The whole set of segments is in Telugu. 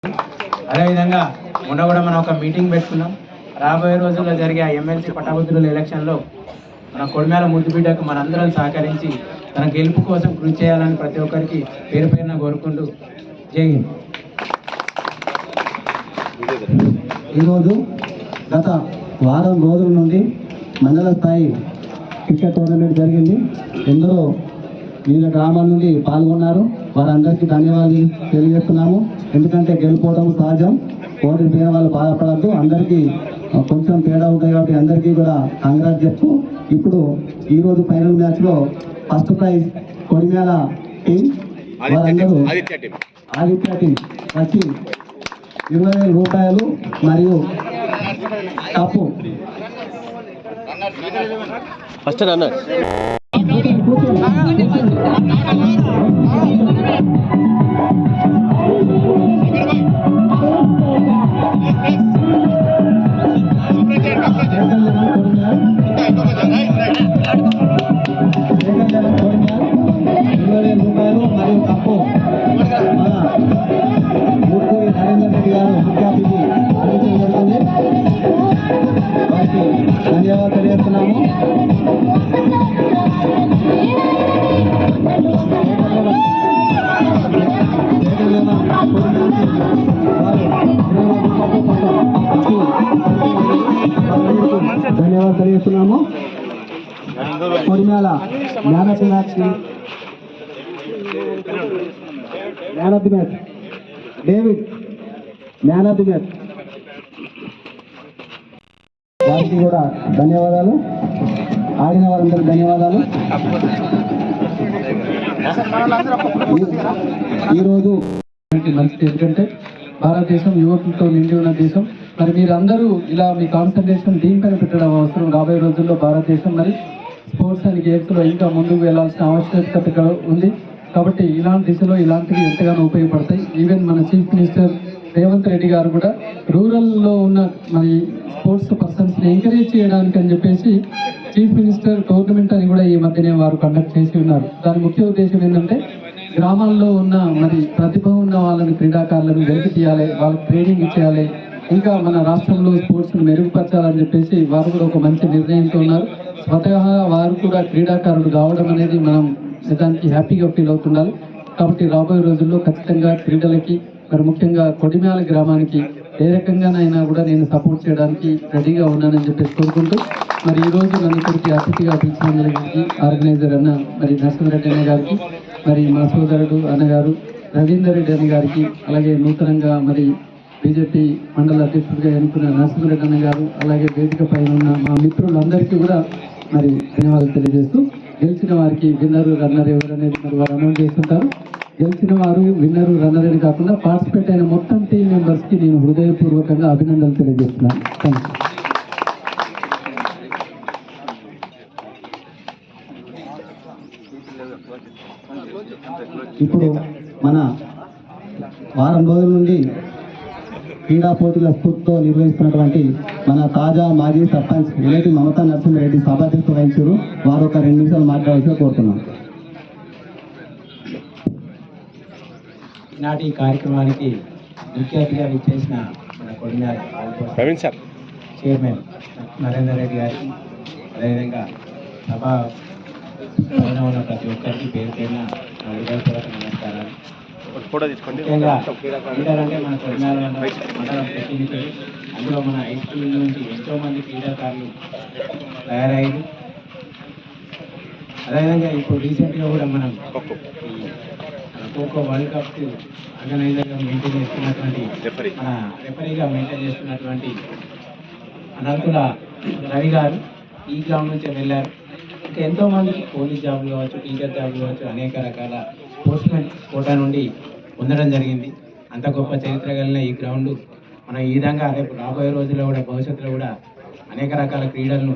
అదేవిధంగా మొన్న కూడా మనం ఒక మీటింగ్ పెట్టుకున్నాం. రాబోయే రోజుల్లో జరిగే ఎమ్మెల్సీ పట్టభద్రుల ఎలక్షన్లో మన కొడిమేల ముద్దుబిడ్డకు మనందరం సహకరించి తన గెలుపు కోసం కృషి చేయాలని ప్రతి ఒక్కరికి పేరు పేరున కోరుకుంటూ జై హింద్. ఈరోజు గత వారం రోజుల నుండి మండల స్థాయి క్రికెట్ టోర్నమెంట్ జరిగింది. ఎందరో వివిధ గ్రామాల నుండి పాల్గొన్నారు. వారందరికీ ధన్యవాదాలు తెలియజేస్తున్నాము. ఎందుకంటే గెలుపోవడం సహజం, ఓడిపోయిన వాళ్ళు బాధపడద్దు. అందరికీ కొంచెం తేడా ఉంటాయి కాబట్టి అందరికీ కూడా కంగ్రాట్స్ చెప్తూ, ఇప్పుడు ఈరోజు ఫైనల్ మ్యాచ్లో ఫస్ట్ ప్రైజ్ కొడిమేల టీం వారందరూ ఆదిత్య టీం వచ్చి 20,000 రూపాయలు మరియు కప్పు ఫస్ట్ రన్నర్ రూపాయలు మరియు కప్పు మన మూర్తి నరేందర్ రెడ్డి గారు ముఖ్య అతిథి అందించడం జరుగుతుంది. వారికి ధన్యవాదాలు తెలియజేస్తున్నాము. ధన్యవాదాలు తెలియజేస్తున్నాము. Kodimela man of the match David man of the match వారికి కూడా ధన్యవాదాలు. ఆడిన వారందరికీ ధన్యవాదాలు. ఈరోజు మంచిది ఎందుకంటే భారతదేశం యువకులతో నిండి ఉన్న దేశం. మరి మీరందరూ ఇలా మీ కాన్సన్ట్రేషన్ దీనిపైన పెట్టడం అవసరం. రాబోయే రోజుల్లో భారతదేశం మరి స్పోర్ట్స్ అండ్ గేమ్స్లో ఇంకా ముందుకు వెళ్లాల్సిన ఆవశ్యకత ఉంది. కాబట్టి ఇలాంటి దిశలో ఇలాంటివి ఎంతగానో ఉపయోగపడతాయి. ఈవెన్ మన చీఫ్ మినిస్టర్ రేవంత్ రెడ్డి గారు కూడా రూరల్లో ఉన్న మరి స్పోర్ట్స్ పర్సన్స్ని ఎంకరేజ్ చేయడానికి అని చెప్పేసి చీఫ్ మినిస్టర్ టోర్నమెంట్ అని కూడా ఈ మధ్యనే వారు కండక్ట్ చేసి ఉన్నారు. దాని ముఖ్య ఉద్దేశం ఏంటంటే గ్రామాల్లో ఉన్న మరి ప్రతిభ ఉన్న వాళ్ళని క్రీడాకారులను వెలికి తీయాలి, వాళ్ళకి ట్రైనింగ్ ఇచ్చేయాలి, ఇంకా మన రాష్ట్రంలో స్పోర్ట్స్ని మెరుగుపరచాలని చెప్పేసి వారు కూడా ఒక మంచి నిర్ణయంతో ఉన్నారు. స్వతహాగా వారు కూడా క్రీడాకారుడు కావడం అనేది మనం దానికి హ్యాపీగా ఫీల్ అవుతున్నారు. కాబట్టి రాబోయే రోజుల్లో ఖచ్చితంగా క్రీడలకి మరి ముఖ్యంగా కొడిమేల గ్రామానికి ఏ రకంగానైనా కూడా నేను సపోర్ట్ చేయడానికి రెడీగా ఉన్నానని చెప్పేసి కోరుకుంటూ, మరి ఈరోజు నన్ను ఇక్కడికి అతిథిగా పిలిచిన ఆర్గనైజర్ అన్న మరి నరసింహారెడ్డి అన్న గారికి, మరి మా సోదరుడు అన్నగారు రవీందర్ రెడ్డి అన్న గారికి, అలాగే నూతనంగా మరి బీజేపీ మండల అధ్యక్షుడిగా ఎన్నుకున్న నరసింహారెడ్డి అన్న గారు, అలాగే వేదిక పైన ఉన్న మా మిత్రులందరికీ కూడా మరి ధన్యవాదాలు తెలియజేస్తూ, గెలిచిన వారికి విన్నరు రన్నర్ ఎవరు అనేది మరి వారు అనౌన్స్ చేస్తుంటారు. గెలిచిన వారు విన్నరు రన్నర్ అని కాకుండా పార్టిసిపేట్ అయిన మొత్తం టీం మెంబర్స్కి నేను హృదయపూర్వకంగా అభినందనలు తెలియజేస్తున్నాను. Thank you. ఇప్పుడు మన వారం రోజుల నుండి క్రీడా పోటీల స్ఫూర్తితో నిర్వహిస్తున్నటువంటి మన తాజా మాజీ సర్పంచ్ ఎలటి మమతా నరసింహారెడ్డి సభాధ్యక్ష వహించారు. వారు ఒక 2 నిమిషాలు మాట్లాడాల్సి కోరుతున్నాం. ఈనాటి ఈ కార్యక్రమానికి ముఖ్య అతిథిగా ఇచ్చేసిన మన కొడిమేల చైర్మన్ నరేందర్ రెడ్డి గారికి, అదేవిధంగా సభ పైన ఉన్న ప్రతి ఒక్కరికి పేరు పేరున హృదయపూర్వక నమస్కారాలు. ముఖ్యంగా క్రీడలు అంటే మన కొడిమేల మండలం ప్రతినిధులు, అందులో మన హై స్కూల్ నుంచి ఎంతోమంది క్రీడాకారులు తయారయ్యారు. అదేవిధంగా ఇప్పుడు రీసెంట్గా కూడా మనం ఖోఖో వరల్డ్ కప్ ఆర్గనైజర్గా మెయింటైన్ చేస్తున్నటువంటి మన రెఫరీగా మెయింటైన్ చేస్తున్నటువంటి అనంతుల రవి గారు ఈ గ్రౌండ్ నుంచే వెళ్ళారు. ఇంకా ఎంతోమందికి పోలీస్ జాబులు కావచ్చు, టీచర్ జాబులు కావచ్చు, అనేక రకాల స్పోర్ట్స్మెన్ కోటా నుండి పొందడం జరిగింది. అంత గొప్ప చరిత్ర కలిగిన ఈ గ్రౌండ్ మనం ఈ విధంగా రేపు రాబోయే రోజుల్లో కూడా భవిష్యత్తులో కూడా అనేక రకాల క్రీడలను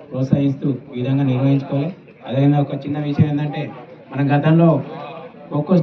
ప్రోత్సహిస్తూ ఈ విధంగా నిర్వహించుకోవాలి. అదేవిధంగా ఒక చిన్న విషయం ఏంటంటే మన గతంలో ఖోఖో